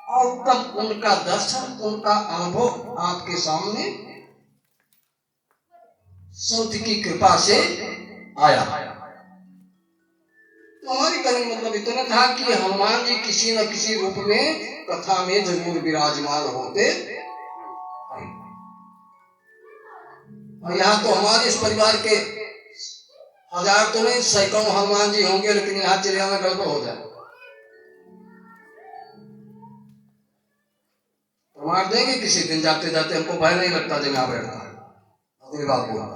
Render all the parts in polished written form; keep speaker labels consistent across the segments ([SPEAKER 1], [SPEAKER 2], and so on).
[SPEAKER 1] और तब उनका दर्शन, उनका अनुभव आपके सामने संत की कृपा से आया। तो हमारी कहने मतलब इतना था कि हनुमान जी किसी न किसी रूप में कथा में जरूर विराजमान होते। और यहाँ तो हमारे इस परिवार के हजार तो नहीं, सैकड़ों हनुमान जी होंगे, लेकिन यहाँ चले आना गड़बड़ हो जाए। प्रमाण देंगे किसी दिन जाते जाते, हमको भय नहीं लगता जगह बैठता है। अगली बात बोलता,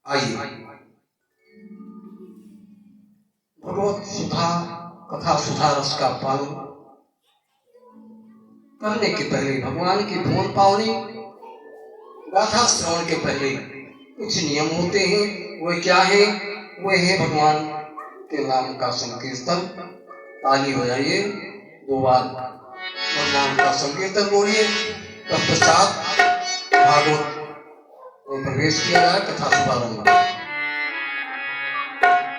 [SPEAKER 1] आइए भगवत सुधा कथा सुधा रस का पान करने के पहले, भगवान की भुवन पावनी गाथा श्रवण के पहले कुछ नियम होते हैं। वे क्या है? वे है भगवान के नाम का संकीर्तन। ताली हो जाइए, 2 बार भगवान का संकीर्तन बोलिए, तत्पश्चात भागवत में प्रवेश किया जाए, कथा शुभारंभ।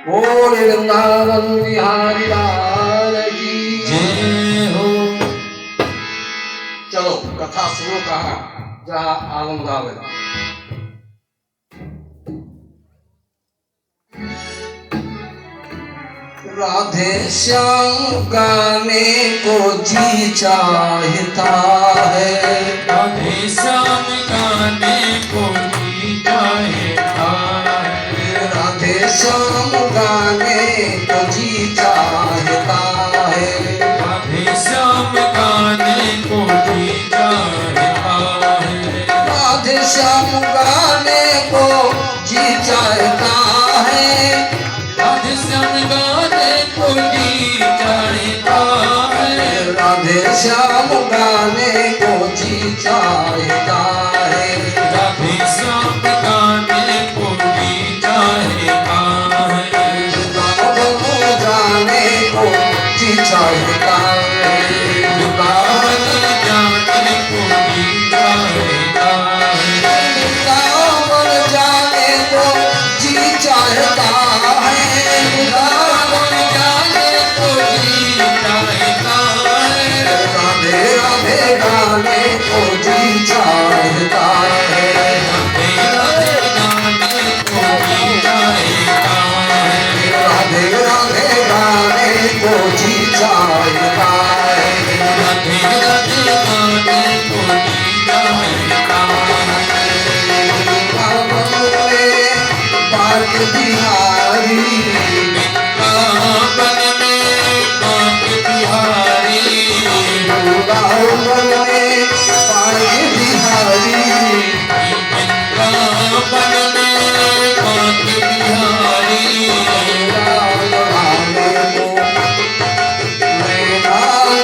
[SPEAKER 1] बोल वृंदावन बिहारी लाल की जय हो। चलो कथा सुनो, कहाँ जहाँ आनंद आवे। राधे श्याम गाने को जी चाहता है,
[SPEAKER 2] राधे श्याम गाने को जी चाहता है,
[SPEAKER 1] राधे श्याम गाने को जी चाहता है,
[SPEAKER 2] राधे श्याम गाने को जी चाहता है,
[SPEAKER 1] राधे श्याम गाने को जी चाहता है,
[SPEAKER 2] राधे श्याम गाने को जी चाहता है,
[SPEAKER 1] राधे श्याम गाने को जी चाहता है,
[SPEAKER 2] राधे श्याम गाने को जी चाहता है,
[SPEAKER 1] जाने को जी चाहता है,
[SPEAKER 2] वृंदावन जाने को जी चाहता है,
[SPEAKER 1] वृंदावन जाने को जी चाहता है,
[SPEAKER 2] वृंदावन जाने को जी चाहता है,
[SPEAKER 1] राधे राधे गाने को जी चाहता है,
[SPEAKER 2] राधे राधे गाने को जी चाहता है,
[SPEAKER 1] राधे राधे गाने को जी चाहता है,
[SPEAKER 2] राधे राधे गाने को जी चाहता है,
[SPEAKER 1] बाग बिहारी
[SPEAKER 2] वृंदावन में बाग बिहारी,
[SPEAKER 1] वृंदावन में बाग बिहारी,
[SPEAKER 2] वृंदावन में बाग बिहारी,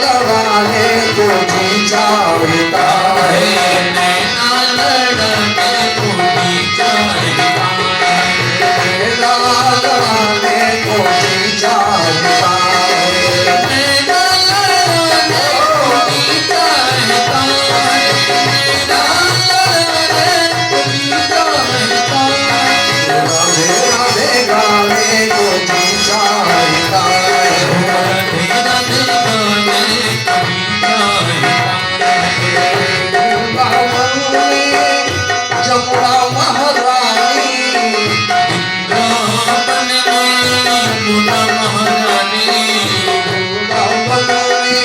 [SPEAKER 1] लगाने को जी चाहता है,
[SPEAKER 2] नैना लड़ाने को जी चाहता है,
[SPEAKER 1] लगाने को जी चाहता है,
[SPEAKER 2] नैना लड़ाने को जी चाहता है, नैना लड़ाने को जी चाहता है,
[SPEAKER 1] राधे राधे गाने को जी चाहता है,
[SPEAKER 2] राधे राधे गाने को जी चाहता है,
[SPEAKER 1] वृंदावन में जमुना महारानी,
[SPEAKER 2] वृंदावन में यमुना महारानी,
[SPEAKER 1] वृंदावन में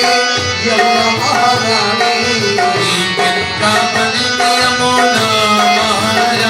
[SPEAKER 1] जमुना महारानी,
[SPEAKER 2] वृंदावन में यमुना महारानी,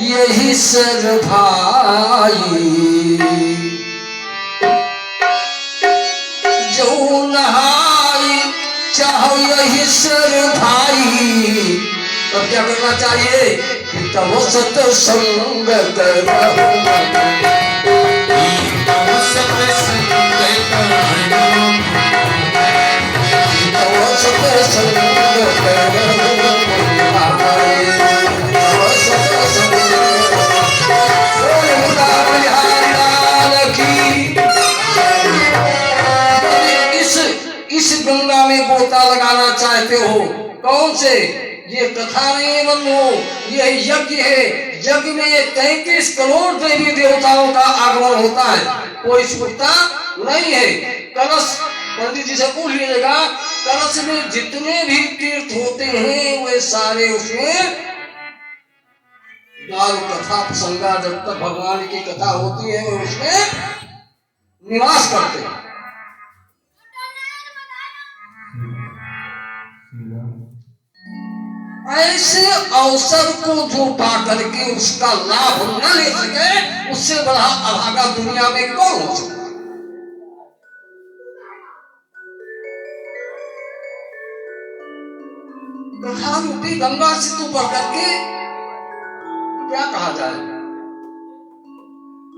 [SPEAKER 1] यही सर भाई जो नहाई चाहो रही सर भाई, तो क्या करना चाहिए कि तब सत्संग करो, इस गंगा में गोता लगाना चाहते हो, कौन से? ये कथा नहीं बंधु, ये यज्ञ है। यज्ञ में 33 करोड़ देवी देवताओं का आगमन होता है, कोई छूटता नहीं है। कलश पंडित जी से पूछ लीजिएगा, कलश में जितने भी तीर्थ होते हैं वे सारे उसमें दारू कथा प्रसंगा, जब तक भगवान की कथा होती है वे उसमें निवास करते हैं। ऐसे अवसर को जो पा करके उसका लाभ न ले सके, उससे बड़ा अभागा दुनिया में कौन हो सकता? कथा रूपी गंगा से तू बढ़ करके क्या कहा जाए,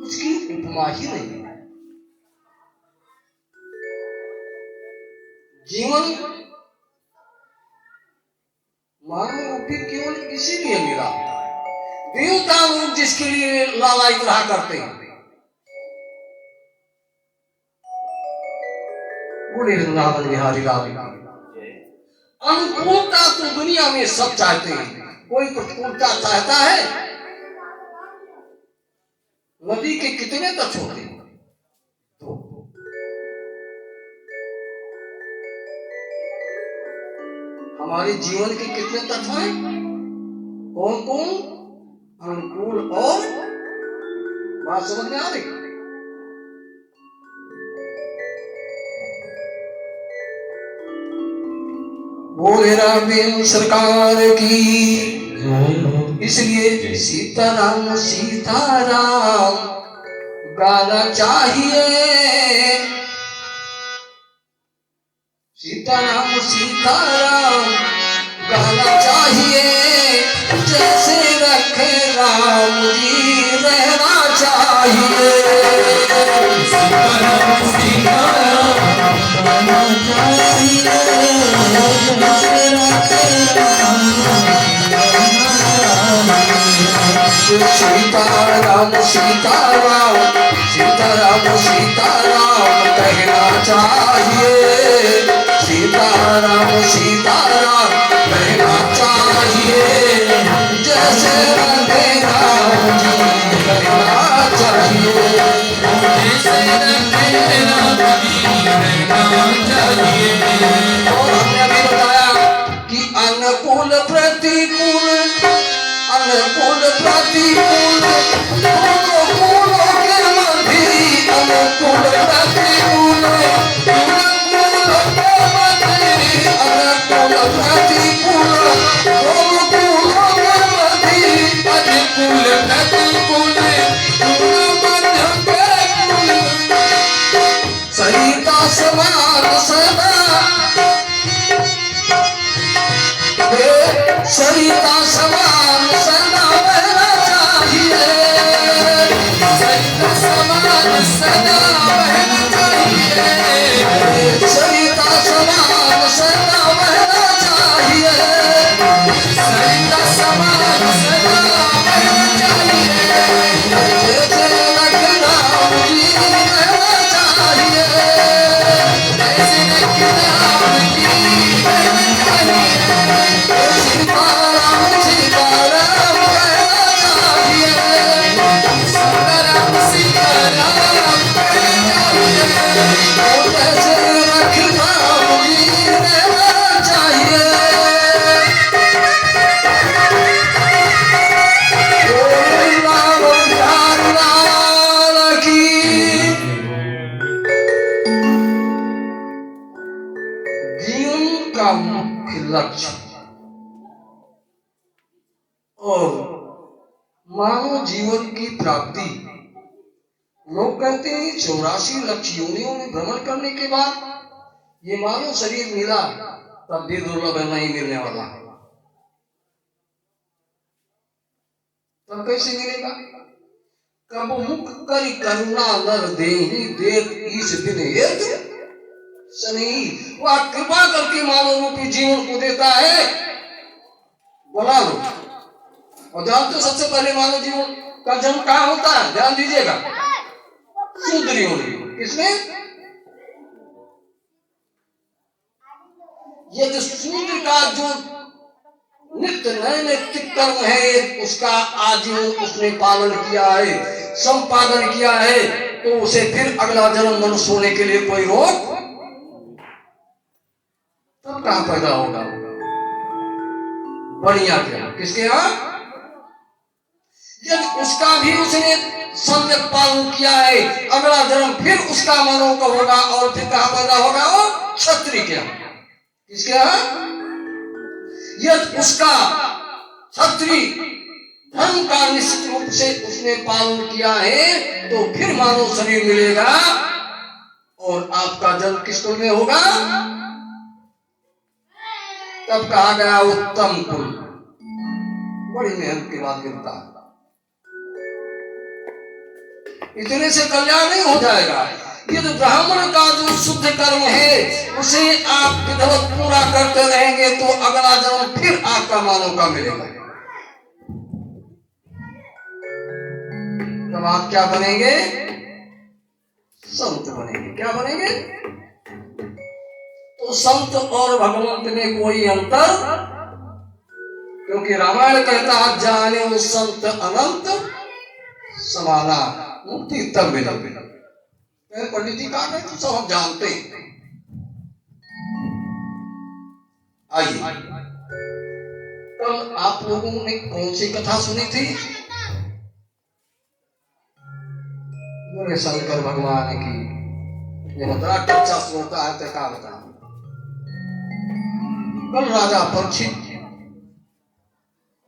[SPEAKER 1] उसकी उपमा ही नहीं है। जीवन मानव रूपी केवल इसीलिए मिला, देवता लोग जिसके लिए लालायित रहा करते हैं। बोले वृंदावन बिहारी लाल की अनुकूलता तो दुनिया में सब चाहते हैं, कोई प्रतिकूलता चाहता है? नदी के कितने तट होते हैं? हमारे जीवन के कितने तत्व हैं? कौन कौन? अनुकूल और बात समझ में आ रही? बोले राम सरकार की, इसलिए सीताराम सीताराम गाना चाहिए, सीताराम सीताराम गाना चाहिए, जैसे रखे राम जी रहना चाहिए। सीताराम सीताराम गाना चाहिए, जैसे रखे राम जी। सीताराम सीताराम सीताराम सीताराम कहना चाहिए, सीताराम सीताराम कहना चाहिए, जैसे रखे राम जी कहना चाहिए, जैसे रखे राम जी कहना चाहिए। और हमने अभी बताया कि अनुकूल प्रतिकूल, अनुकूल प्रतिकूल दोनों के मध्य, अनुकूल प्रतिकूल सरिता समान सदा, सरिता समान सदा बहना चाहिए, सरिता समान सदा बहना चाहिए, सरिता समान सदा बहना चाहिए, सरिता समान सदा बहना चाहिए, जैसे रखे राम जी रहना चाहिए, जैसे रखे राम जी रहना चाहिए, सीताराम सीताराम कहना चाहिए, सीताराम सीताराम कहना चाहिए, जैसे रखे राम जी रहना चाहिए। जीवन का मुख्य लक्ष्य और मानव जीवन की प्राप्ति, लोग कहते हैं 84 लक्ष्य योनियों में भ्रमण करने के बाद ये मानव शरीर मिला, तब भी दुर्लभ नहीं मिलने वाला। तब कैसे मिलेगा? कब मुख करी करुणा नर देहि देत ईश दिन हेत शनि। वह कृपा करके मानव रूपी जीवन को देता है। बोला लो। और जानते सबसे पहले मानव जीवन का जन्म कहाँ होता है? ध्यान दीजिएगा, शूद्र योनि। किसमें? ये जो शूद्र का जो नित्य नए नैतिक कर्म है उसका आजीवन उसने पालन किया है, संपादन किया है, तो उसे फिर अगला जन्म मनुष्य होने के लिए कोई रोक तब कहां पैदा होगा? बढ़िया क्या किसके यहां? जब उसका भी उसने सम्यक पालन किया है, अगला जन्म फिर उसका मानव का होगा और फिर कहां पैदा होगा? वो क्षत्रिय के यहां। किसके यहां? यदि उसका क्षत्रिय धर्म का निश्चित रूप से उसने पालन किया है तो फिर मानव शरीर मिलेगा। और आपका जन्म किस कुल में होगा? तब कहा गया उत्तम कुल। बड़ी मेहनत के बाद मिलता है। इतने से कल्याण नहीं हो जाएगा। ये जो ब्राह्मण का जो शुद्ध कर्म है उसे आप विधिवत पूरा करते रहेंगे तो अगला जन्म फिर आपका मानव का मिलेगा। तब आप क्या बनेंगे? संत बनेंगे। क्या बनेंगे? तो संत और भगवंत में कोई अंतर, क्योंकि रामायण कहता है जाने वो संत अनंत समाना, मुक्ति तब मिला। पंडित जी कहा गए तो सब हम जानते हैं। आइए, कल आप लोगों ने कौन सी कथा सुनी थी? बोले शंकर भगवान की। ये बड़ा कच्चा श्रोता है तो क्या बता। कल राजा परीक्षित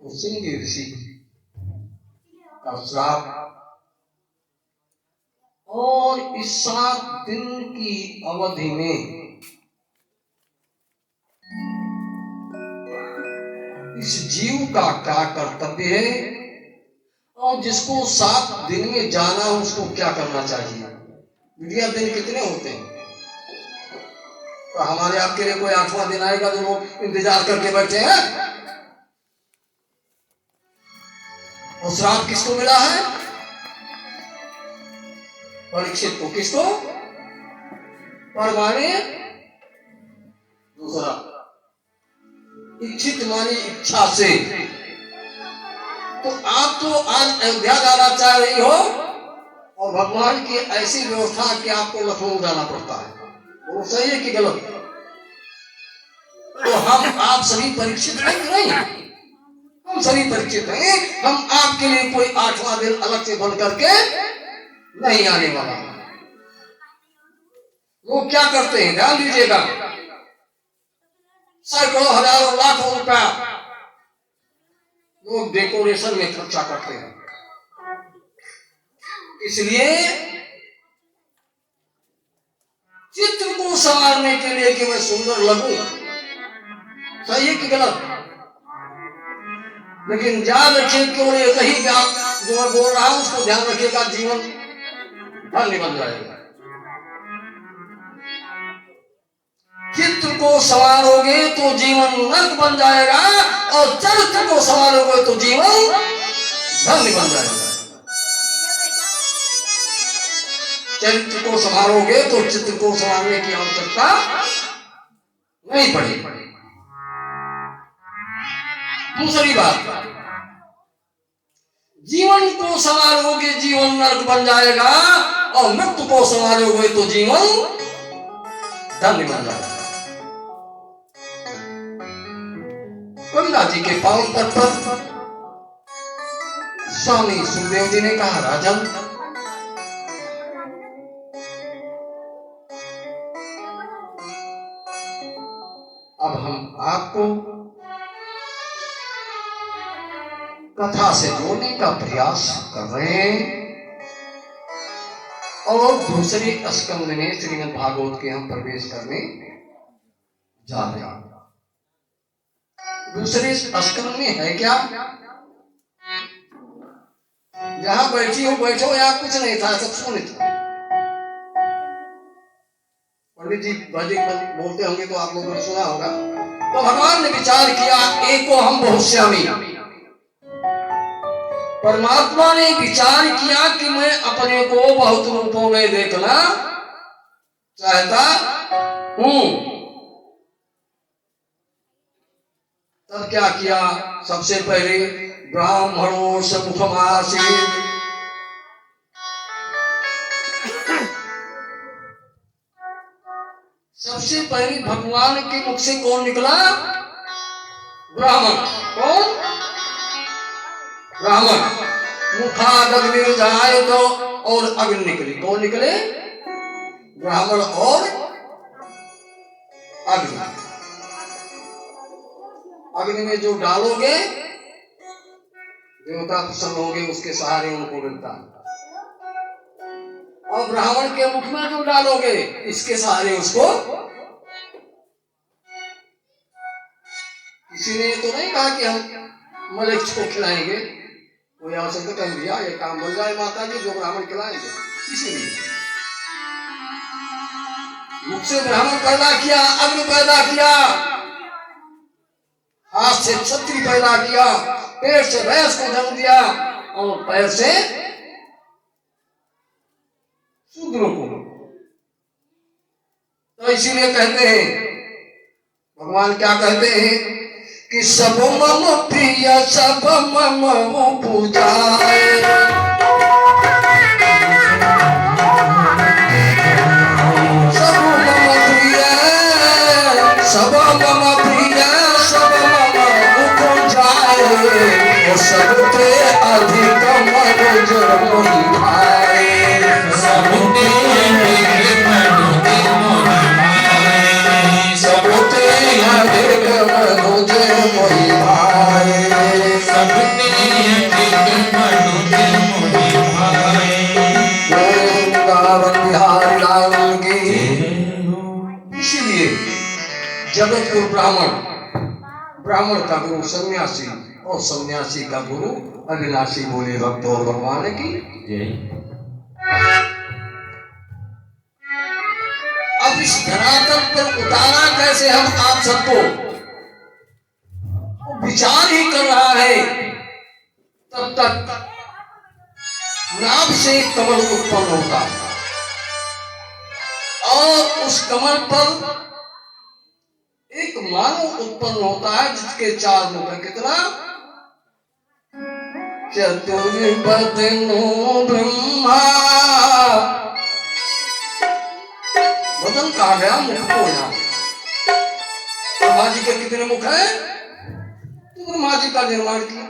[SPEAKER 1] सिंह ऋषि का श्राप और इस 7 दिन की अवधि में इस जीव का क्या कर्तव्य है और जिसको 7 दिन में जाना उसको क्या करना चाहिए। विद्या दिन कितने होते हैं? तो हमारे आपके लिए कोई 8वां दिन आएगा जो लोग इंतजार करके बैठे हैं। और श्राप किसको मिला है? परीक्षित को। किसको? परमाने दूसरा इच्छित मानी इच्छा से। तो आप तो आज अयोध्या जाना चाह रही हो और भगवान की ऐसी व्यवस्था कि आपको लखनऊ जाना पड़ता है। वो सही है कि गलत? तो हम आप सभी परीक्षित हैं कि नहीं? हम सभी परीक्षित हैं। हम आपके लिए कोई 8वां दिन अलग से बन करके नहीं आने वाला। वो क्या करते हैं? ध्यान दीजिएगा, सैकड़ों हजारों लाखों रुपया लोग डेकोरेशन में खर्चा करते हैं। इसलिए चित्र को संवारने के लिए कि मैं सुंदर लगूं, सही है कि गलत? लेकिन ध्यान रखिए, केवल एक ही जो मैं बोल रहा हूं उसको ध्यान रखिएगा, जीवन धन्य बन जाएगा। चित्र को संवारोगे तो जीवन नर्क बन जाएगा और चरित्र को संवारोगे तो जीवन धन्य बन जाएगा। चरित्र को संवारोगे तो चित्र को संवारने की आवश्यकता नहीं पड़ेगी। दूसरी बात, जीवन को संवारोगे जीवन नर्क बन जाएगा और मृत्यु को संवारोगे तो जीवन धन्य बन जाएगा। गंगा जी के पावन तट पर स्वामी सुखदेव जी ने कहा, राजन अब हम आपको कथा से जोड़ने का प्रयास कर रहे हैं और दूसरे स्कंद में श्रीमद् भागवत के हम प्रवेश करने जा रहे हैं। दूसरे स्कंद में है क्या? जहां बैठी हो बैठो, यहाँ कुछ नहीं था, सब शून्य था। पंडित जी वैदिक बोलते होंगे तो आप लोगों ने सुना होगा। तो भगवान ने विचार किया, एको हम बहुश्यामी। परमात्मा ने विचार किया कि मैं अपने को बहुत रूपों में देखना चाहता हूं। तब क्या किया? सबसे पहले ब्राह्मणों से मुखमासीत, सबसे पहले भगवान के मुख से कौन निकला? ब्राह्मण। कौन? ब्राह्मण। मुखादग्नि जाए तो और अग्नि निकली। कौन निकले? ब्राह्मण और अग्नि। अग्नि में जो डालोगे देवता प्रसन्न होंगे, उसके सहारे उनको मिलता है। और ब्राह्मण के मुख में जो डालोगे इसके सहारे उसको। किसी ने तो नहीं कहा कि हम मलेच्छ को खिलाएंगे। कोई अवसर तो कह दिया ये काम बन जाए माता जी, जो ब्राह्मण खिलाएंगे। इसीलिए मुख से ब्राह्मण पैदा किया, अग्नि पैदा किया, हाथ से क्षत्रिय पैदा किया, पेट से भैंस को जन्म दिया और पैर से शूद्रों को। तो इसीलिए कहते हैं, भगवान क्या कहते हैं कि सब मम प्रिय सब मम पूजाए, सब मम प्रिय सब मम प्रिय सब मम पूजाए, वो सबके अधिक मनोज मोहि भाए।
[SPEAKER 2] सबके अधिक मनोज मोहि भाए।
[SPEAKER 1] सबके अधिक मनोज मोहि भाए।
[SPEAKER 2] सबके अधिक मनोज मोहि भाए।
[SPEAKER 1] वृंदावन बिहारी लाल की। इसलिए जगतगुरु ब्राह्मण का गुरु सन्यासी और सन्यासी का गुरु अविनाशी। बोले भक्त और भगवान की। अब इस धरातल पर उतारा कैसे हम आप सबको? विचार ही कर रहा है। तब तक नाभ से कमल उत्पन्न होता है और उस कमल पर एक मानव उत्पन्न होता है जिसके 4 मुख है। कितना? चतुर्बदनो ब्रह्मा। वदन कहा गया, मुख को यहाँ। ब्रह्मा जी के कितने मुख हैं? तो ब्रह्मा जी का निर्माण किया।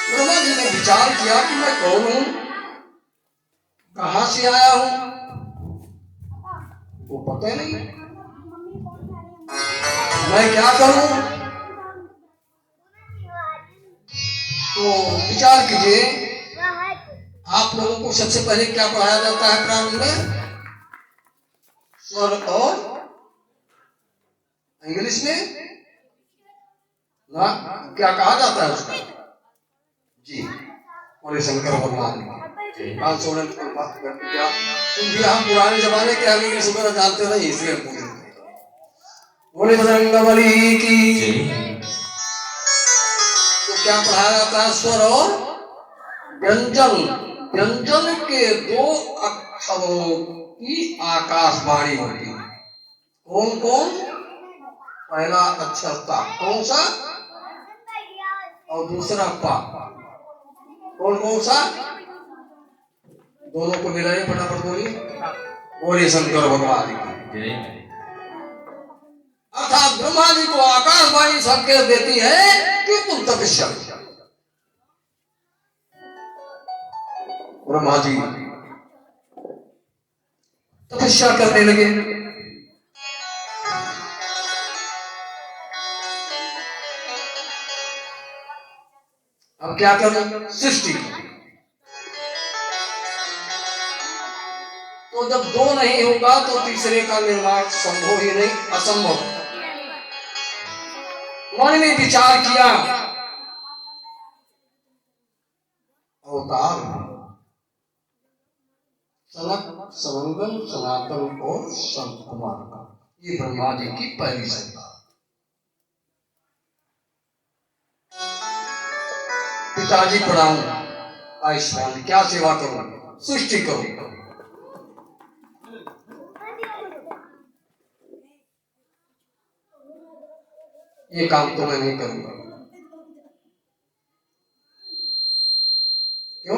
[SPEAKER 1] ब्रह्मा जी ने विचार किया कि मैं कौन हूं, कहां से आया हूं, वो पता नहीं। मैं क्या करूं? तो विचार कीजिए, आप लोगों को सबसे पहले क्या पढ़ाया जाता है प्रारंभ में? स्वर और इंग्लिश में ना क्या कहा जाता है उसका? जी, बोले शंकर भगवान की 500 क्या तुम भी हम पुराने जमाने के हम इंग्लिश वगैरह जानते नहीं, इसलिए पूछे। बोले बजरंगबली की। तो क्या पढ़ाया जाता है? स्वर और व्यंजन। व्यंजन के 2 अक्षरों की आकाशवाणी होती है। कौन कौन? पहला अक्षर ता, कौन सा? और दूसरा पा, कौन कौन सा? दोनों को मिलाइए, फटाफट बोलिए। बोले शंकर भगवान की। अर्थात ब्रह्मा जी को आकाशवाणी संकेत देती है कि तुम तपस्या। ब्रह्मा जी तपस्या करने लगे। अब क्या करें? सृष्टि। तो जब दो नहीं होगा तो तीसरे का निर्माण संभव ही नहीं, असंभव। मन में विचार किया, अवतार सनक, सनंदन, सनातन और संत कुमार का, ये ब्रह्मा जी की पहली संतान। पिताजी प्रणाम, आयुष्मान, क्या सेवा करूं, सृष्टि करूं। ये काम तो मैं नहीं करूंगा। क्यों?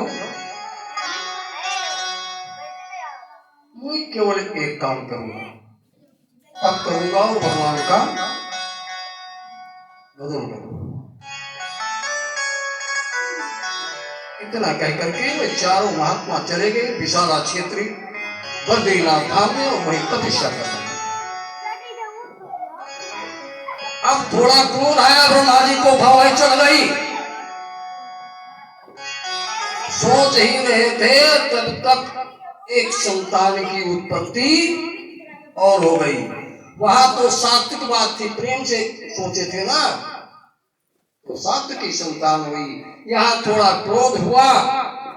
[SPEAKER 1] मैं केवल एक काम करूंगा, तब करूंगा और भगवान का भजन करूंगा। इतना कह करके वे चारों महात्मा चले गए विशाला क्षेत्री बद्रीनाथ धाम में और वहीं तपस्या कर रहे। अब थोड़ा क्रोध आया, ब्रह्मा जी को भवाई चढ़ गई। सोच ही रहे थे तब तक एक संतान की उत्पत्ति और हो गई। वहां तो सात्विक बात थी, प्रेम से सोचे थे ना, तो सात्विक की संतान हुई। यहाँ थोड़ा क्रोध हुआ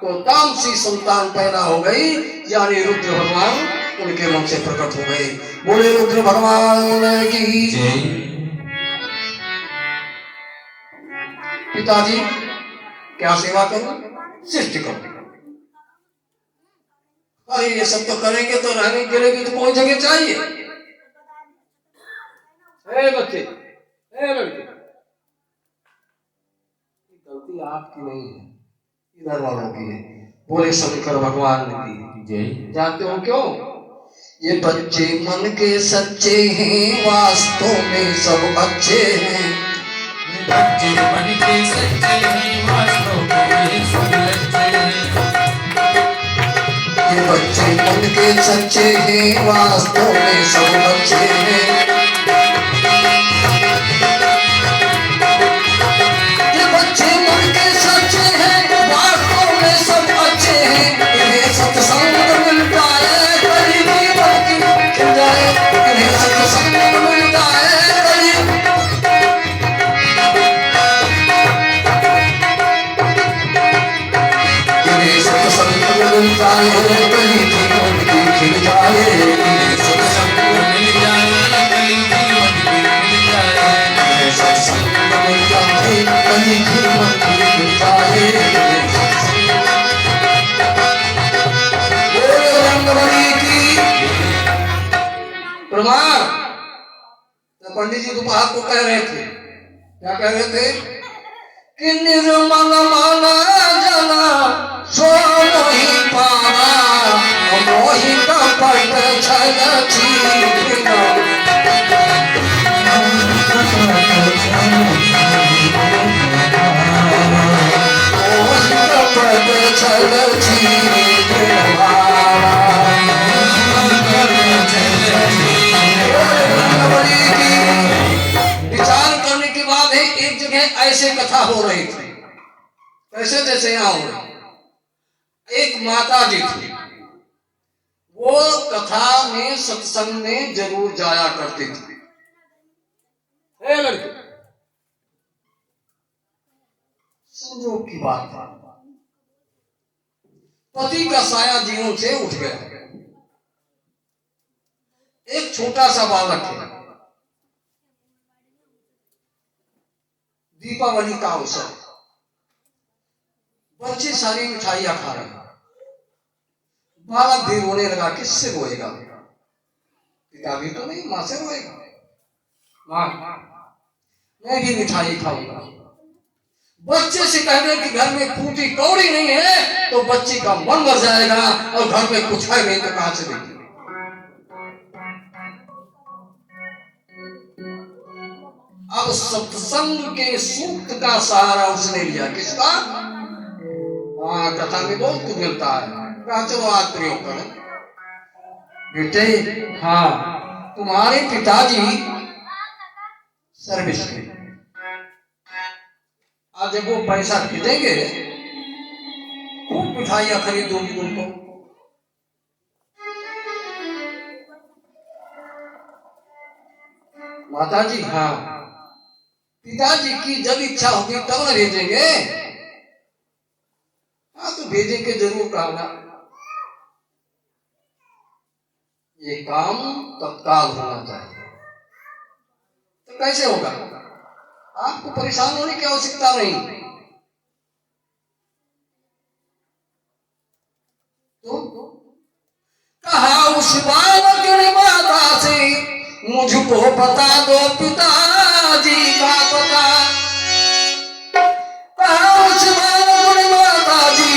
[SPEAKER 1] तो तामसी संतान पैदा हो गई, यानी रुद्र भगवान उनके मन से प्रकट हो गए। बोले रुद्र भगवान की जय। पिताजी क्या सेवा करूं, सृष्टि करूं। अरे ये सब तो करेंगे तो रहने के लिए भी तो कोई जगह चाहिए। बच्चे, लड़के, गलती आपकी नहीं है, इधर वालों की है। बोले शंकर भगवान की जय। जानते हो क्यों? ये बच्चे मन के सच्चे हैं, वास्तव में सब अच्छे हैं।
[SPEAKER 2] बच्चे मन के सच्चे हैं, वास्तव में सब अच्छे हैं।
[SPEAKER 1] ये बच्चे मन के सच्चे हैं, वास्तव में सब अच्छे हैं। ये बच्चे मन के सच्चे हैं, वास्तव में सब अच्छे हैं। इन्हें सत्संग मिलता है, कभी भी बल्कि खिल जाए। इन्हें सत्संग मिलता है, मिलता है, कली जीवन की खिल जाए।
[SPEAKER 2] सत्संग मिल जाए, कली जीवन की खिल जाए।
[SPEAKER 1] सत्संग मिल जाए, कली जीवन की खिल जाए। बोले रंगमणि की प्रमाण। तो पंडित जी दोपहर को कह रहे थे, क्या कह रहे थे कि निर्मल माना जना सो मोहि पारा, मोहि कपट छल छीना। मोहि कपट छल छीना। विचार करने के बाद एक जगह ऐसे कथा हो रही थी, ऐसे जैसे यहाँ हो रही। एक माता जी थी, वो कथा में सत्संग में जरूर जाया करती थी। लड़के, संयोग की बात है, पति का साया जीवन से उठ गया। एक छोटा सा बालक है, दीपावली का अवसर, बच्चे सारी मिठाइयां खा रहे हैं। बालक भी रोने लगा, किससे रोएगा? पिता भी तो नहीं, मां से रोएगा। मां, मैं भी मिठाई खाऊंगा। बच्चे से कह दे कि घर में फूटी कौड़ी नहीं है तो बच्ची का मन मर जाएगा, और घर में कुछ है नहीं तो कहां से देगी। अब सत्संग के सूक्त का सहारा उसने लिया। किसका? कथा में बहुत मिलता है। कहा चलो आज प्रयोग करें। बेटे, हाँ, तुम्हारे पिताजी सर्विस में, आज जब वो पैसा भेजेंगे खूब मिठाइयां खरीदोगी तुमको। माता जी हाँ, पिताजी की जब इच्छा होगी तब न भेजेंगे। हाँ तो भेजेंगे जरूर कहना। ये काम तत्काल होना चाहिए। तो कैसे होगा? आपको परेशान होने की आवश्यकता नहीं। तो कहा उस बालक ने माता से, मुझको बता दो पिताजी का पता। कहा उस बालक ने माता जी,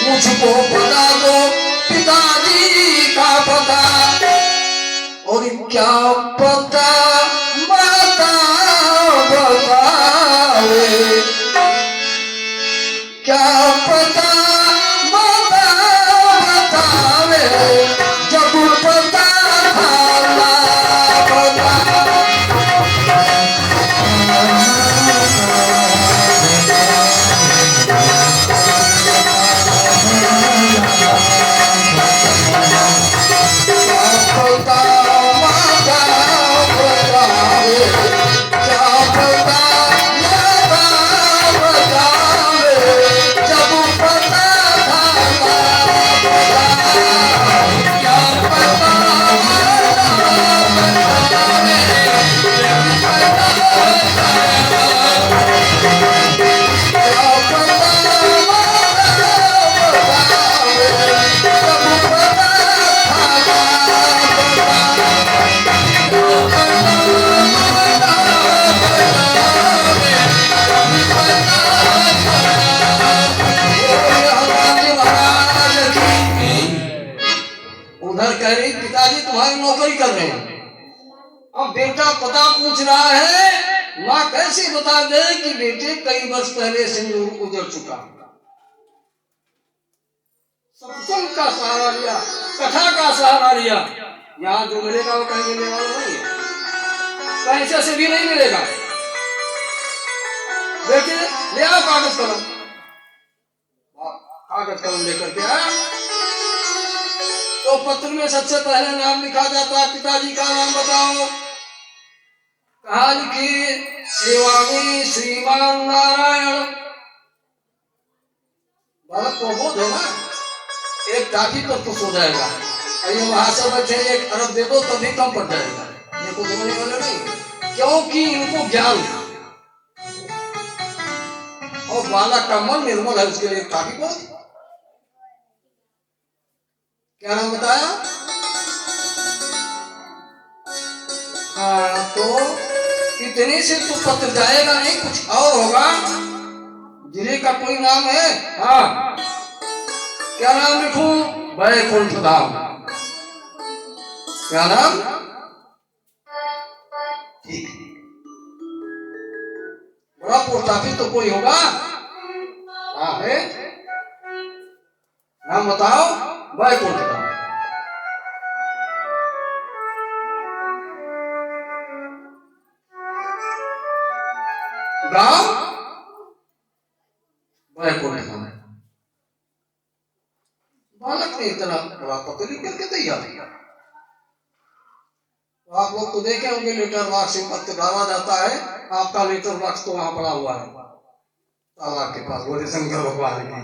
[SPEAKER 1] मुझको बता दो पिताजी का पता। और क्या पता माता बतावे, क्या पता माता बतावे, जब पता था पता। पिताजी तुम्हारी नौकरी कर रहे हैं, अब बेटा पता पूछ रहा है, माँ कैसे बता दे कि बेटे कई वर्ष पहले सिंदूर उजड़ चुका। सत्संग का सहारा लिया, कथा का सहारा लिया। यहाँ जो मिलेगा वो कहीं मिलने वाला नहीं है, पैसे से भी नहीं मिलेगा। बेटे ले आओ कागज कलम। कागज कलम लेकर के आया तो पत्र में सबसे पहले नाम लिखा जाता है, पिताजी का नाम बताओ। कहा लिखिए, सेवा में श्रीमान नारायण। बालक को बोध है ना, एक टाफी पर खुश हो जाएगा। अरे वहां से बैठे एक अरब दे दो तभी कम पड़ जाएगा। ये कुछ होने वाला नहीं, क्योंकि इनको ज्ञान और बालक का मन निर्मल है, उसके लिए टाफी बहुत। क्या नाम बताया? हाँ तो इतने से तो पत्र जाएगा नहीं, कुछ और होगा। जिले का कोई नाम है? हाँ, क्या नाम लिखूं? वैकुंठ धाम। क्या नाम? ठीक, बड़ा पोस्ट ऑफिस तो कोई होगा। हाँ है, नाम बताओ। वैकुंठ धाम। गांव वैकुंठ धाम। बालक ने इतना बड़ा पत्र लिख करके तैयार किया। आप लोग तो देखे होंगे लेटर बॉक्स से पत्र डाला जाता है। आपका लेटर बॉक्स तो वहां पड़ा हुआ है तालाब के पास, बोले शंकर भगवान की।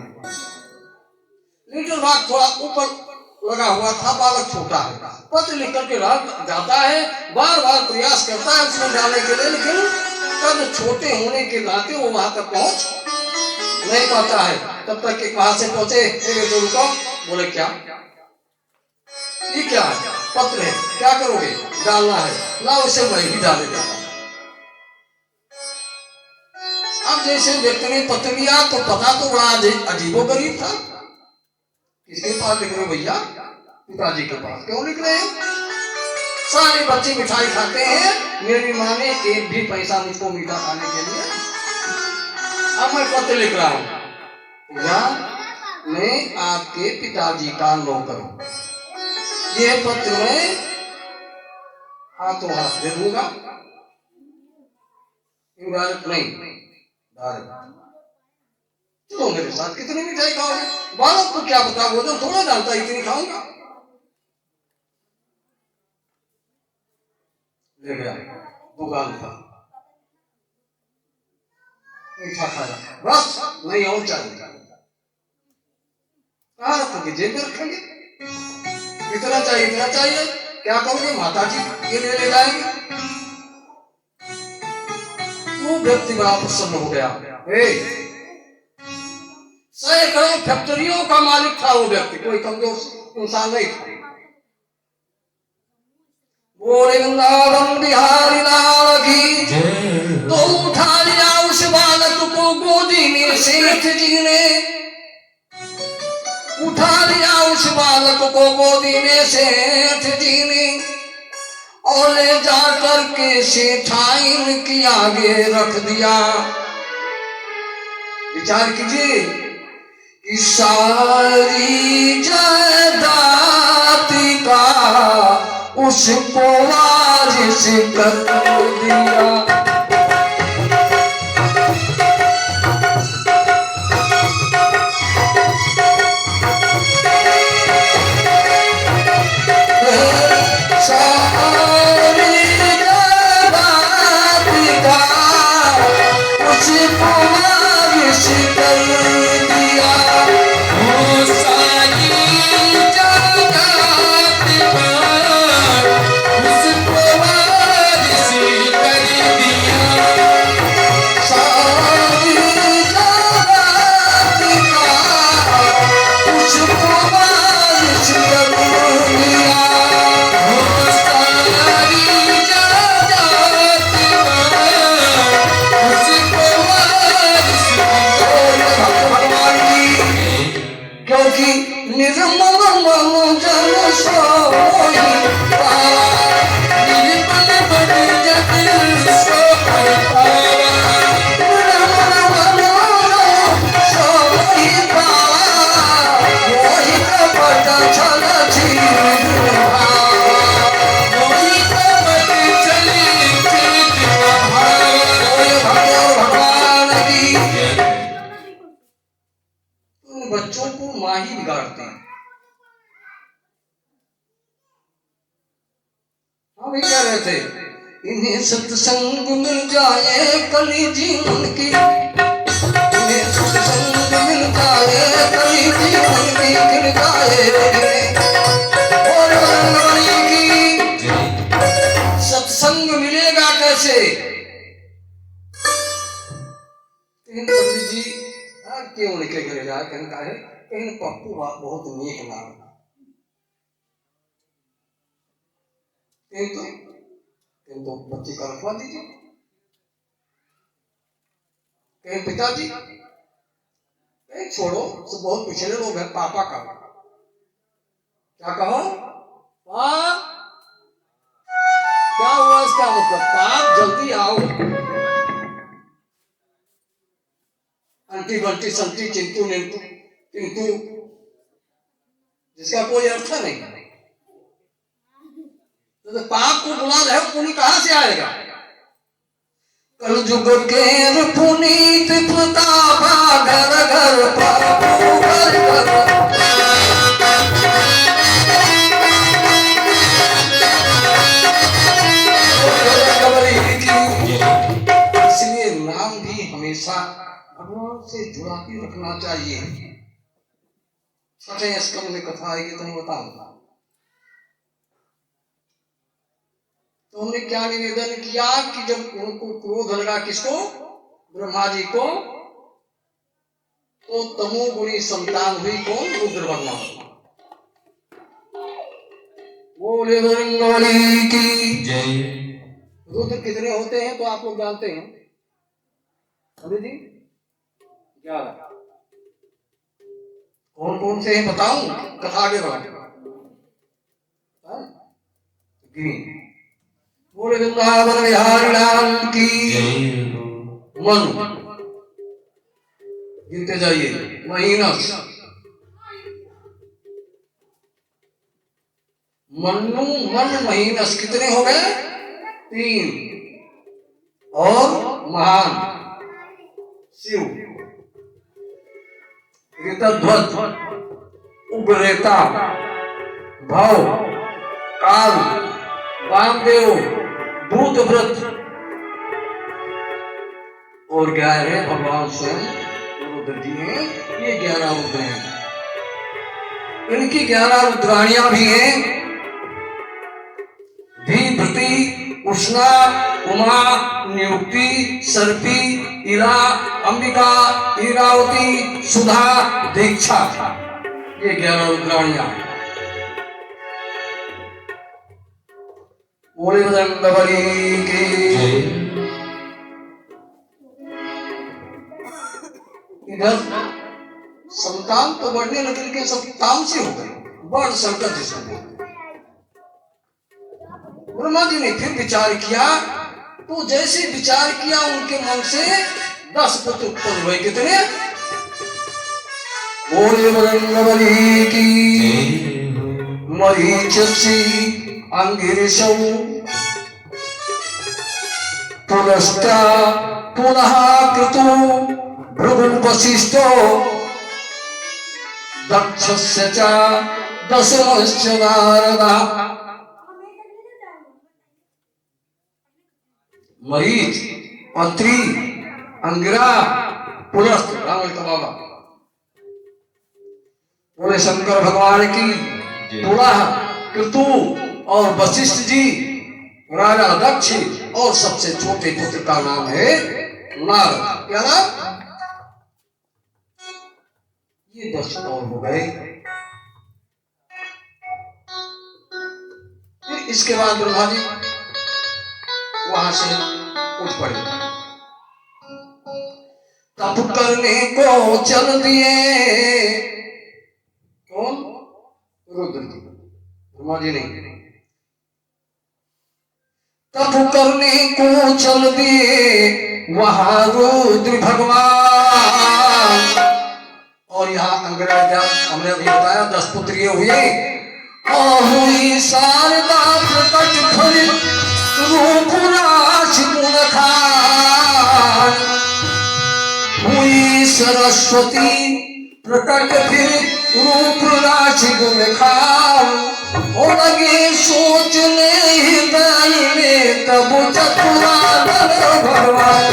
[SPEAKER 1] लेटर बॉक्स थोड़ा ऊपर लगा हुआ था, बालक छोटा है, पत्र लिख करके जाता है, बार बार प्रयास करता है उसमें डालने के लिए, लेकिन कद छोटे होने के नाते वो वहां तक पहुंच नहीं पाता है। तब तक एक वहां से पहुंचे, तो रुको, बोले क्या ये क्या है? पत्र है, क्या करोगे? डालना है ना, उसे मैं ही डाले जाता। अब जैसे व्यक्ति ने पत्र लिया तो पता तो बड़ा अजीबोगरीब था। किसके पास लिख रहे हो भैया? पिताजी के पास। क्यों लिख रहे हैं? सारे बच्चे मिठाई खाते हैं, मेरी माँ ने एक भी पैसा मुझको मीठा खाने के लिए। अब मैं पत्र लिख रहा हूँ, भैया मैं आपके पिताजी का नौकर हूँ, ये पत्र में हाथों हाथ दे दूंगा। इबारत नहीं, चलो मेरे साथ। कितनी मिठाई खाओगे? बालक को क्या पता, वो तो थोड़ा जानता, इतनी खाऊंगा। ले गया, दुकान पर मीठा खाया, बस नहीं और चाहिए। तो जेब में रखेंगे, इतना चाहिए इतना चाहिए, क्या करोगे? माता जी ये ले जाएंगे। वो व्यक्ति बड़ा प्रसन्न हो गया। सैकड़ों फैक्ट्रियों का मालिक था वो व्यक्ति, कोई कमजोर इंसान नहीं था। बोले वृंदावन बिहारी लाल की। तो उठा लिया उस बालक को गोदी में सेठ जी ने, उठा लिया उस बालक को गोदी में सेठ जी ने, और ले जाकर के सेठाइन के आगे रख दिया। विचार कीजिए कि सारी जायदाद का उसको वारिस कर दिया। बच्चों को मां ही बिगाड़ते हैं। हम कह रहे थे इन्हें सत्संग मिल जाए कली जीवन की, इन्हें सत्संग मिल जाए कली जीवन की खिल जाए। और की सत्संग मिलेगा कैसे? पंडित जी क्यों लिखे गिर जाए, कहता है कहीं पप्पू बहुत नेक नाम था, किंतु बच्चे का रखवा दीजिए। कहीं पिताजी कहीं छोड़ो, सब बहुत पिछले लोग हैं, पापा का क्या कहो? क्या हुआ इसका मतलब? पाप जल्दी आओ, अंटी बंटी संटी चिंतु निंतु किंतु जिसका कोई अर्थ नहीं। तो पाप को बुला रहे हो, पुण्य कहां से आएगा? कलयुग के पुनीत प्रताप घर घर पापू घर घर। इसलिए नाम भी हमेशा भगवान से जुड़ा के रखना चाहिए। छठे स्कंद में कथा आएगी तो मैं बताऊंगा। तो हमने क्या निवेदन किया कि जब उनको क्रोध लगा, किसको? ब्रह्मा जी को, तो तमोगुणी संतान हुई कौन? रुद्र भगवान। बोले बजरंगबली की जय। रुद्र कितने होते हैं तो आप लोग जानते हैं? अरे जी 11। कौन कौन से हैं बताऊं? कथा आगे बढ़ा। बोले वृंदावन बिहारी लाल की। मनु गिनते जाइए। महीनस, मनु मन महीनस कितने हो गए? 3। और महान शिव, ऋतध्वज, उग्ररेता, भव, काल, वामदेव, भूतव्रत, और क्या है भगवान स्वयं रुद्र जी हैं, ये 11 रुद्र हैं। इनकी 11 रुद्राणियां भी हैं, धीभृति, उष्णा, उमा, नियुक्ति, सर्पी, इला, अंबिका, इरावती, सुधा, दीक्षा, ये 11 रुद्राणियां। बोले बजरंग बली की। इधर संतान तो बढ़ने लगे के सब तामसी हो गए, बड़ संकट जिसको बोलते। ब्रह्मा जी ने फिर विचार किया, तो जैसे विचार किया उनके मन से 10 पुत्र उत्पन्न हुए। कितने? बोले बजरंग बली की। मरीचि, अंगिरिशौ, पुनश्चा पुनः क्रतु, भृगु वसिष्ठो, दक्षस्य च दशमश्च नारदः। मरीच, अत्रि, अंगिरा, पुलस्त, रावण का बाबा। बोले शंकर भगवान की। पुनः क्रतु और वशिष्ठ जी, राजा दक्ष, और सबसे छोटे पुत्र का नाम है नारद। क्या नाम? ये 10 और हो गए। फिर इसके बाद ब्रह्मा जी वहां से उठ पड़े, तप करने को चल दिए। कौन? रुद्र जी, ब्रह्मा जी नहीं। तप करने को चल दिए वहां रुद्र भगवान। और यहाँ अंग्रेज हमने अभी बताया 10 पुत्र ये हुए। हुई शारदा प्रकट फल रूप राशि गुण खान। हुई सरस्वती प्रकट फिर रूप राशि गुण खान। और लगे सोचने हृदय में तब चतुरानन भगवान।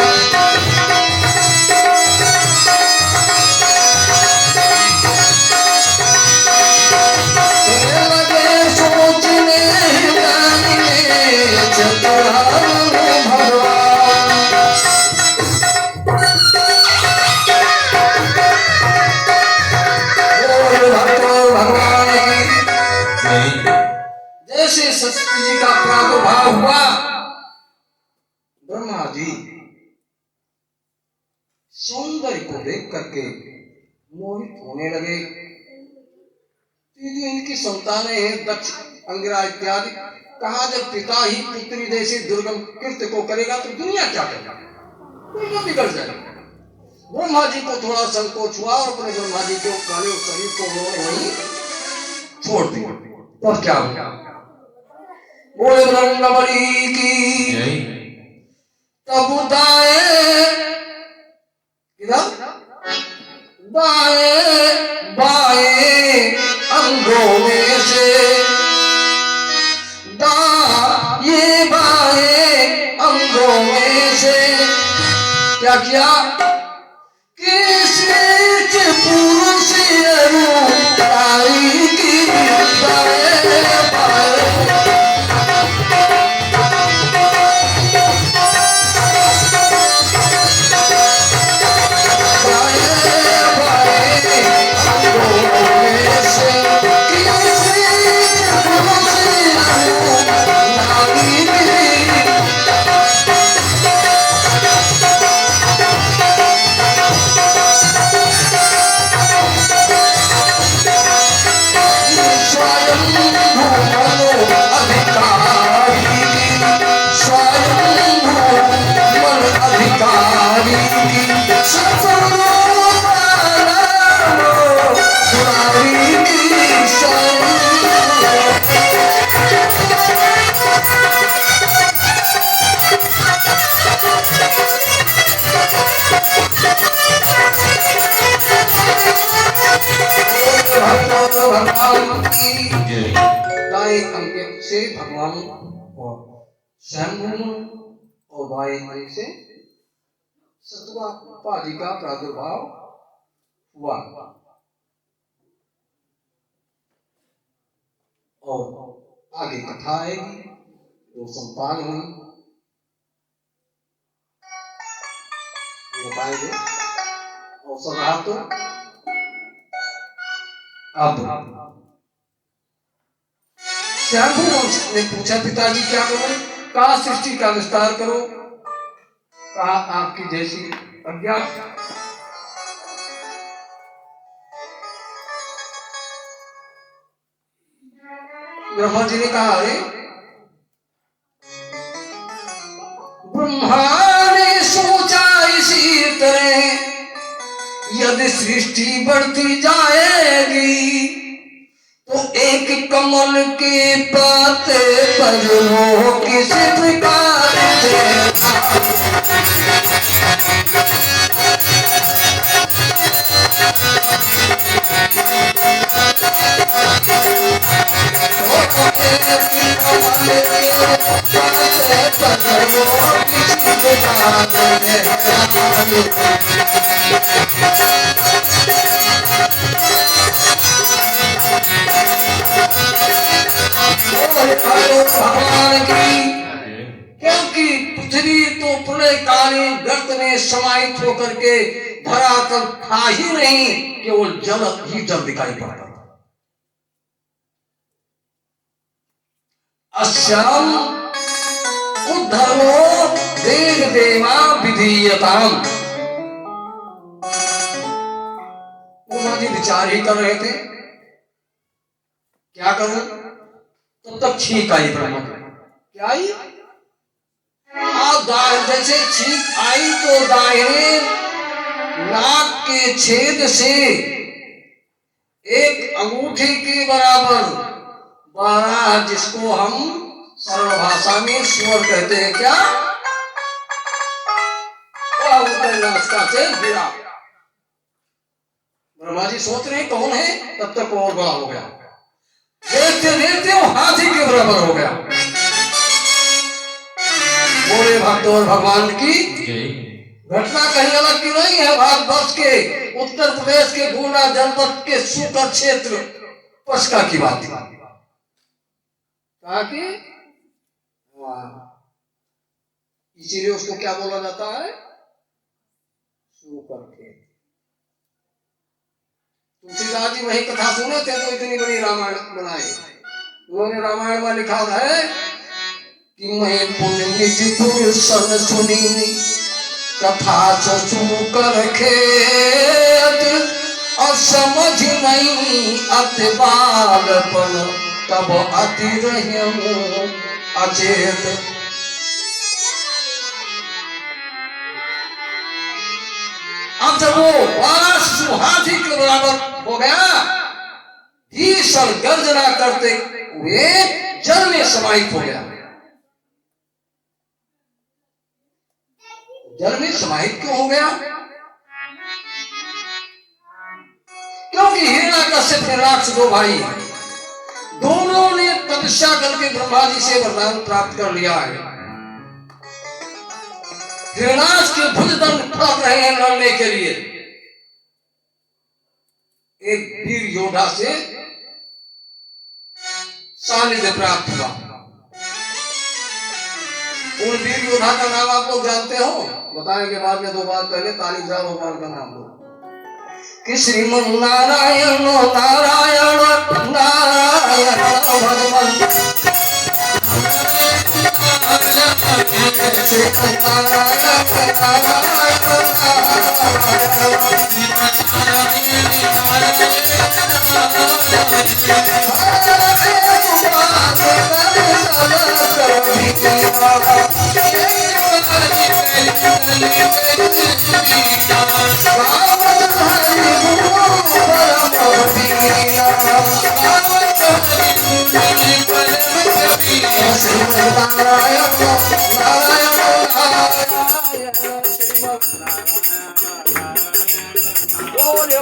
[SPEAKER 1] लगे सोचने हृदय में चतुरानन भगवान। भगवान की जैसे सरस्वती जी का प्रादुर्भाव हुआ, ब्रह्मा जी सौंदर्य को देख करके मोहित होने लगे। जो इनकी संतानें हैं दक्ष, अंगिरा इत्यादि, कहा जब पिता ही पुत्री जैसे दुर्गम कृत्य को करेगा तो दुनिया क्या करेगा? दुनिया बिगड़ जाएगा। ब्रह्मा जी को थोड़ा संकोच हुआ और अपने ब्रह्मा जी के काले शरीर को उन्होंने वहीं छोड़ दिया। तब क्या हुआ? बोले बजरंग बली की। तब दाए दाए बाए अंगों में से, दाए बाए अंगों में से क्या किया? किसी पुरुष रूपाई की दाए बाए। दाएं अंक से भगवान और स्वयं और बाएं अंक से सतुआ उपाधि का प्रादुर्भाव हुआ और आगे कथा आएगी जो संतान हुई बताएंगे। और सदा तो अब शंभु ने पूछा पिताजी क्या करूं? कहा सृष्टि का विस्तार करो। कहा आपकी जैसी आज्ञा। ब्रह्मा जी ने कहा अरे ब्रह्मा ने सोचा इसी तरह यदि सृष्टि बढ़ती जाएगी तो एक कमल के पाते पर वो किस प्रकार से भगवान की, क्योंकि पृथ्वी तो प्रलयकालीन गर्त में समाहित होकर के धरातल था ही नहीं, केवल जल ही जल दिखाई पड़ता। अस्याम उद्धरो देव देवा विधीयताम। ब्रह्मा जी विचार ही कर रहे थे क्या करूं, तब तक छींक आई ब्रह्मा जी। क्या आई? जैसे छींक आई तो दाहिने नाक के छेद से एक अंगूठे के बराबर 12, जिसको हम सरल भाषा में स्वर कहते हैं, क्या नमस्कार से गिरा। ब्रह्मा जी सोच रहे कौन है, तब तक और बड़ा हो गया। देखते देखते वो हाथी के बराबर हो गया। बोले भक्तों और भगवान की घटना कहीं अलग की नहीं है। भारतवर्ष के उत्तर प्रदेश के गोंडा जनपद के सूकर क्षेत्र पशका की बात थी। इसीलिए उसको क्या बोला जाता है? सूकर खेत। तुलसीदास जी वही कथा सुने थे तो इतनी बड़ी रामायण बनाई। उन्होंने रामायण में लिखा है कि मैं पुण्य निधि पुरुषन सुनी कथा सूकर खेत और समझ नहीं अति बालपन तब अति रहूं अचेत। अब जब वो 12 शिशु हाथी के बराबर हो गया, भीषण गर्जना करते हुए जल में समाहित हो गया। जल में समाहित क्यों हो गया? क्योंकि हिरण्याकश्यप हिरण्याक्ष 2 भाई हैं। दोनों ने तपस्या करके ब्रह्मा जी से वरदान प्राप्त कर लिया है। हिरण्याक्ष के भुजदंड फड़क रहे हैं लड़ने के लिए। एक वीर योद्धा से सानिध्य प्राप्त हुआ। उन वीर योद्धा का नाम आप लोग जानते हो, बताएंगे बाद में। 2 बार पहले तालिब साहब भगवान का नाम लो कि श्रीमन नारायण नारायण नारायण भगवान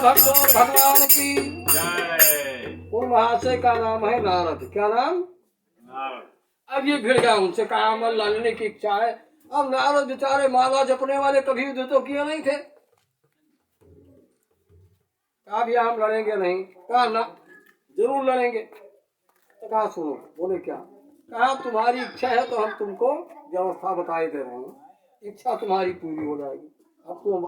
[SPEAKER 1] भक्तों भगवान की जय। उन महाशय का नाम है नारद। क्या नाम? नारद। अब ये भिड़ गया उनसे, कहा अमर लाने की इच्छा है, अब नारद बेचारे माला जपने वाले कभी युद्ध तो किए नहीं थे। कहा भैया हम लड़ेंगे नहीं। कहा ना जरूर लड़ेंगे। तो कहा सुनो। बोले क्या? कहा तुम्हारी इच्छा है तो हम तुमको व्यवस्था बताए दे रहे हैं, इच्छा तुम्हारी पूरी हो जाएगी। अब तुम